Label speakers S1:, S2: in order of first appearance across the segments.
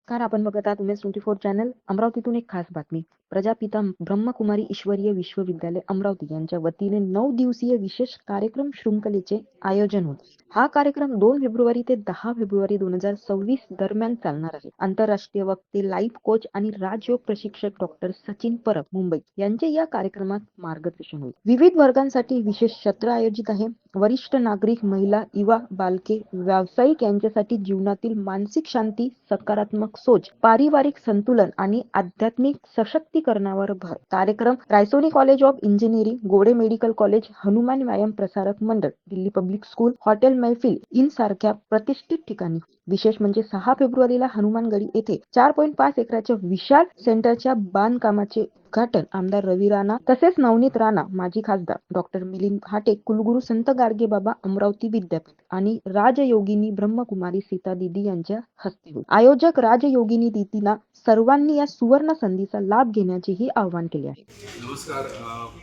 S1: नमस्कार, आपण बघत आहात उमेश 24 चॅनल. अमरावतीतून एक खास बातमी. प्रजापिता ब्रह्मकुमारी ईश्वरीय विश्वविद्यालय अमरावती यांच्या वतीने 9 दिवसीय विशेष कार्यक्रम शृंखलेचे आयोजन होते. हा कार्यक्रम 2 फेब्रुवारी ते 10 फेब्रुवारी 2026 दरम्यान चालणार आहे. आंतरराष्ट्रीय वक्ते, लाईफ कोच आणि राजयोग प्रशिक्षक डॉक्टर सचिन परब मुंबई यांचे या कार्यक्रमात मार्गदर्शन होईल. विविध वर्गांसाठी विशेष सत्र आयोजित आहे. वरिष्ठ नागरिक, महिला, युवा, बालके, व्यावसायिक यांच्यासाठी जीवनातील मानसिक शांती, सकारात्मक सोच, पारिवारिक संतुलन आणि आध्यात्मिक सशक्तीकरणावर भर. कार्यक्रम Raisoni college of engineering, Gode medical college, Hanuman Vyayam Prasarak Mandal, Delhi public school, hotel Maifil inn सारख्या प्रतिष्ठित ठिकाणी. विशेष म्हणजे 6 फेब्रुवारीला हनुमानगडी येथे 4.5 एकराच्या विशाल सेंटरच्या बांधकामाचे उद्घाटन आमदार रवी राणा तसेच नवनीत राणा, माजी खासदार डॉक्टर मिलिंद हाटे, कुलगुरू संत गाडगेबाबा अमरावती विद्यापीठ आणि राजयोगिनी ब्रह्मकुमारी सीता दिदी यांच्या हस्ते होईल. आयोजक राजयोगिनी दिदींना सर्वांनी या सुवर्ण संधीचा लाभ घेण्याचेही आवाहन केले आहे.
S2: नमस्कार,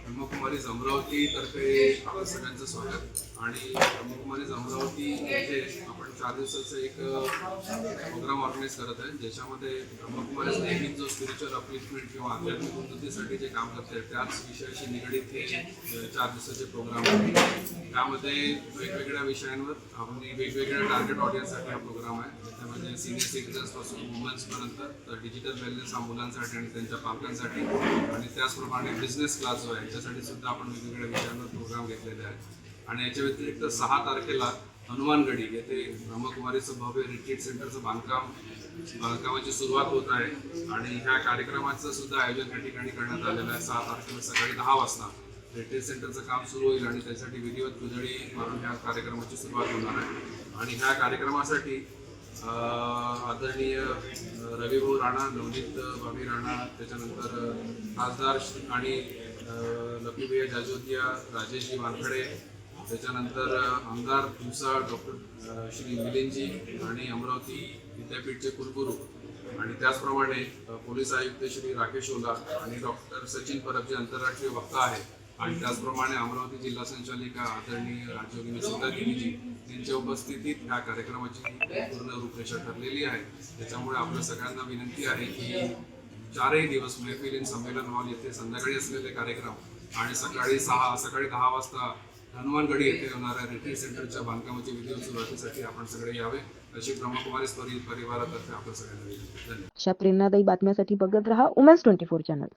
S2: ब्रह्मकुमारी अमरावती तर्फे आपल्या सगळ्यांचं स्वागत. आणि ब्रह्मकुमारी अमरावती येथे आपण 4 दिवसाचं एक प्रोग्राम ऑर्गनाईज करत आहे, ज्याच्यामध्ये ब्रह्मकुमारी नेहमीच जो स्पिरिच्युअल अपलिफ्टमेंट किंवा आध्यात्मिक उन्नतीसाठी जे काम करते त्याच विषयाशी निगडीत हे 4 दिवसाचे प्रोग्राम आहे. त्यामध्ये वेगवेगळ्या विषयांवर आपण वेगवेगळ्या टार्गेट ऑडियन्ससाठी हा प्रोग्राम आहे. त्यामध्ये सिनियर सिटीजन्सपासून वुमन्सपर्यंत डिजिटल वेलनेस हा मुलांसाठी आणि त्यांच्या पालकांसाठी, आणि त्याचप्रमाणे बिझनेस क्लास जो आहे त्यासाठी सुद्धा आपण वेगवेगळ्या विषयांवर प्रोग्राम घेतलेले आहेत. आणि याच्या व्यतिरिक्त 6 तारखेला हनुमानगडी येथे ब्रह्मकुमारीचं भव्य रिट्रीट सेंटरचं बांधकामाची सुरुवात होत आहे. आणि ह्या कार्यक्रमाचं सुद्धा आयोजन या ठिकाणी करण्यात आलेलं आहे. 6 तारखेला सकाळी 10 वाजता रिट्रीट सेंटरचं काम सुरू होईल आणि त्यासाठी विधिवत पुजडी मारून ह्या कार्यक्रमाची सुरुवात होणार आहे. आणि ह्या कार्यक्रमासाठी आदरणीय रविभाऊ राणा, नवनीत भाभी राणा, त्याच्यानंतर खासदार आणि लक्ष्मीभैया जाजोतिया, राजेशजी वानखडे, त्याच्यानंतर आमदार दिवसा डॉक्टर श्री मिलिंदजी आणि अमरावती विद्यापीठचे कुलगुरू, आणि त्याचप्रमाणे पोलीस आयुक्त श्री राकेश ओला आणि डॉक्टर सचिन परब जे आंतरराष्ट्रीय वक्ता आहे, आणि त्याचप्रमाणे अमरावती जिल्हा संचालिका आदरणीय राजयोगिनी सीता दिदीजी यांच्या उपस्थितीत ह्या कार्यक्रमाची पूर्ण रूपरेषा ठरलेली आहे. त्याच्यामुळे आपल्या सगळ्यांना विनंती आहे की 4ही दिवस मैफिल इन संमेलन हॉल येथे संध्याकाळी असलेले कार्यक्रम आणि सकाळी 10 वाजता हनुमानगडी येथे होणाऱ्या रिट्रीट सेंटरच्या बांधकामाची विधिवत सुरुवातीसाठी आपण सगळे यावे अशी ब्रह्मकुमारी परिवारातर्फे आपल्या सगळ्यांना विनंती. धन्यवाद.
S1: अशा प्रेरणादायी बातम्यांसाठी बघत रहा उमेश 24 चॅनल.